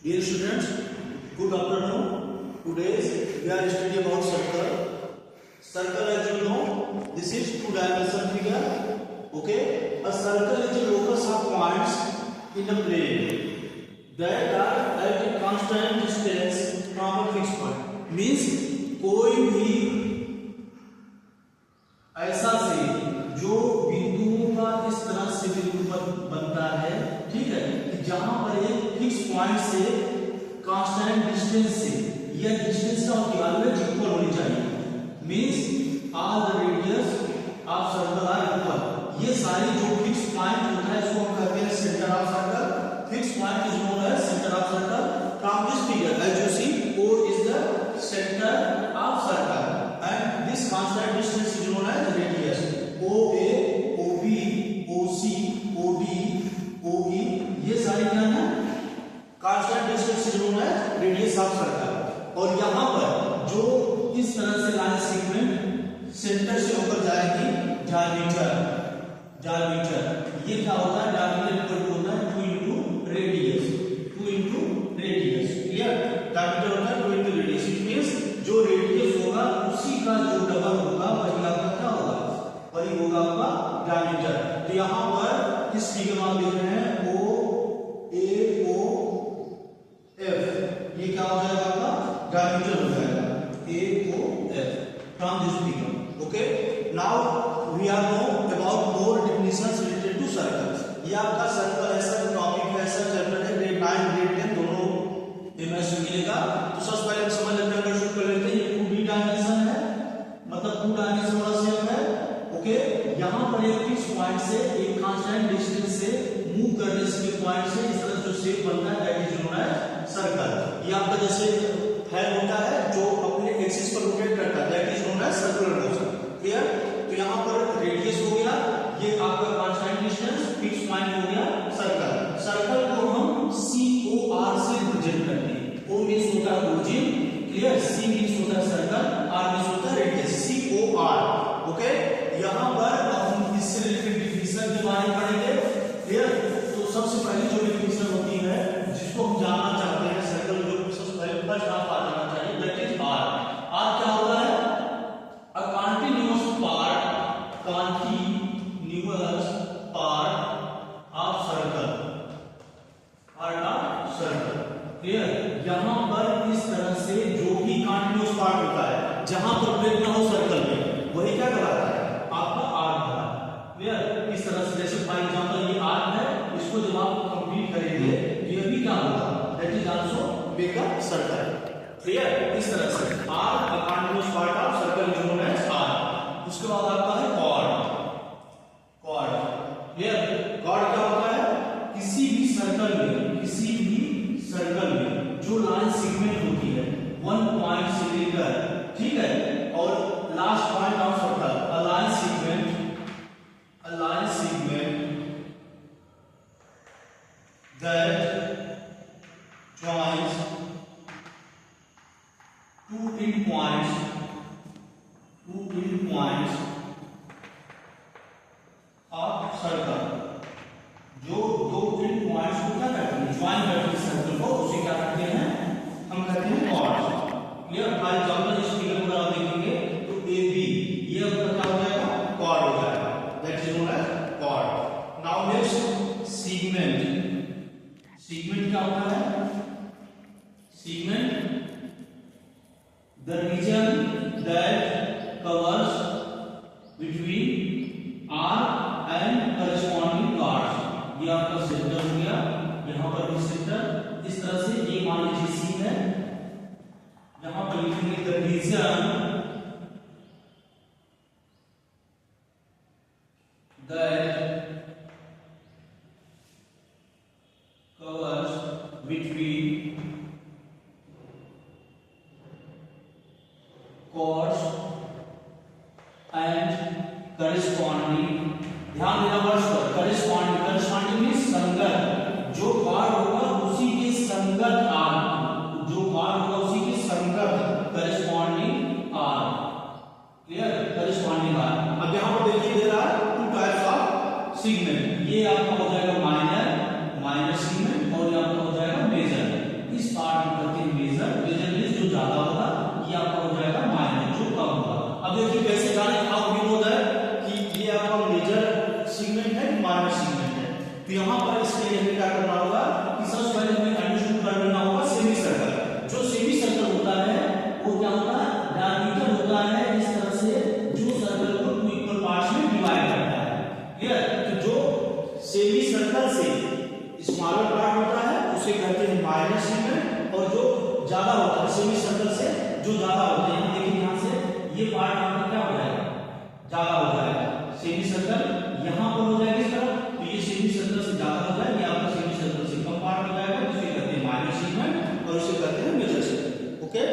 Dear students, good afternoon. Today we are studying about circle. Circle, as you know, this is two-dimensional figure. Okay, a circle is a locus of points in a plane that are at a constant distance from a fixed point. Means कोई भी ऐसा से जो बिंदुओं का इस तरह से बिंदु बनता है, ठीक है, कि जहां पर एक फिक्स पॉइंट से कांस्टेंट डिस्टेंस से यह डिस्टेंस का वैल्यू इक्वल होनी चाहिए। Means all the radius of circle are equal. ये सारी जो फिक्स पॉइंट होता है इसको हम कहते हैं centre of circle. Fix point is known as centre of circle. From this figure as you see O is the center of circle and this constant distance is known as radius. OA, OB, OC, OD, OE ये सारी क्या है? Constant distance is known as radius of circle. और यहाँ पर जो इस तरह से लाइन सेगमेंट सेंटर से होकर जाएगी डायमीटर, ये क्या होता है? डायमीटर इक्वल टू होता है 2 into radius, क्लियर? डायमीटर होता है 2 into radius। इट मींस जो रेडियस होगा उसी का जो डबल होगा वही आपका क्या होगा? वही होगा आपका डायमीटर। तो यहाँ पर इस फिगर में आप देख रहे हैं O A O F, ये क्या हो जाएगा आपका? डायमीटर हो जाएगा A O F from this figure. Okay, now we are know about more definitions related to circles. ये आपका सर्कल ऐसा टॉपिक है, ऐसा चैप्टर है, ग्रेड 9 ग्रेड 10 दोनों एमएस में मिलेगा। तो सबसे पहले हम समझ लेते हैं, शुरू कर लेते हैं। ये 2D डायमेंशन है, मतलब 2 डायमेंशन वाला शेप है। ओके, यहाँ पर एक फिक्स पॉइंट से एक कांस्टेंट डिस्टेंस से मूव करने से पॉइंट से इस तरह जो शेप बनता है that is known as circle. ये आपका जैसे हेड होता है जो अपने एक्सिस पर रोटेट करता है that is known as circular motion. Clear? तो यहाँ पर रेडियस हो गया, ये आपका कांस्टेंट डिस्टेंस फिक्स पॉइंट हो गया सर्कल। सर्कल को हम COR से रिप्रेजेंट करते हैं। O मींस होता है ओरिजिन, क्लियर? C मींस होता है सर्कल, R मींस होता है रेडियस, COR। ओके, यहाँ पर हम इससे रिलेटेड डिफिनेशन के बारे में पढ़ेंगे। क्लियर? तो सबसे पहले जो डिफिनेशन होती है जिसको हम जानना चाहते हैं सर्कल जो सबसे पहले फर्स्ट हाफ आ जाना चाहिए दैट इज R। R क्या होता है? अ continuous part of circle, clear? यहाँ पर इस तरह से जो भी कंटीन्यूअस पार्ट होता है जहां पर ब्रेक ना हो सर्कल में वही क्या कहलाता है? आपका आर्क है। क्लियर? इस तरह से जैसे फॉर एग्जांपल ये आर्क है, इसको जब आप कंप्लीट करेंगे तो ये भी क्या होगा? That is also make a circle. Clear? इस तरह से arc a continuous part of circle is known as arc. उसके बाद आपका है कॉर्ड। क्लियर? कॉर्ड क्या होता है? किसी भी सर्कल में जो लाइन सेगमेंट होती है 1 पॉइंट से लेकर, ठीक है, और last point of circle, a line segment that joins two end points of circle. जो दो एंड पॉइंट्स को क्या कहते हैं? ज्वाइन करते हैं सर्कल को, उसे क्या कहते हैं? हम कहते हैं कॉर्ड। क्लियर? फॉर एग्जांपल इस फिगर को आप देखेंगे तो AB ये आपका क्या हो जाएगा? कॉर्ड हो जाएगा, that is known as chord. Now next segment क्या होता है? Segment the region that covers between arc and corresponding chords. ये आपका सेंटर हो गया, यहाँ पर भी सेंटर। इस तरह से ये मान लीजिए C है, यहाँ पर लिखेंगे the region that covers between chords and corresponding। ध्यान देना वर्ड्स पर, करस्पॉन्डिंग मींस संगत। जो कॉर्ड होगा उसी के संगत arc, corresponding arc. Clear? Corresponding arc. अब यहाँ पर देखिए दे रहा है 2 टाइप्स ऑफ सेगमेंट। ये आपका हो जाएगा माइनर सेगमेंट और ये आपका हो जाएगा मेजर। यहाँ पर इसके लिए हमें क्या करना होगा कि सबसे पहले हमें कंडीशन कर लेना होगा सेमी सर्कल। जो सेमी सर्कल होता है वो क्या होता है, डायमीटर होता है इस तरह से जो सर्कल को टू इक्वल पार्ट्स में डिवाइड करता है। क्लियर? तो जो सेमी सर्कल से स्मॉलर पार्ट होता है उसे कहते हैं माइनर सेगमेंट, और जो ज्यादा होता है सेमी सर्कल से जो ज्यादा होता है, यहाँ देखिए यहाँ से ये पार्ट आपका क्या हो जाएगा, ज्यादा हो जाएगा। सेमी सर्कल यहाँ पर हो जाएगी इस तरह, तो ये सेमी सर्कल से ज्यादा हो जाएगा, ये आपका सेमी सर्कल से कम पार्ट हो जाएगा, जिसे कहते हैं माइनर सेगमेंट और इसे कहते हैं मेजर सेगमेंट। ओके।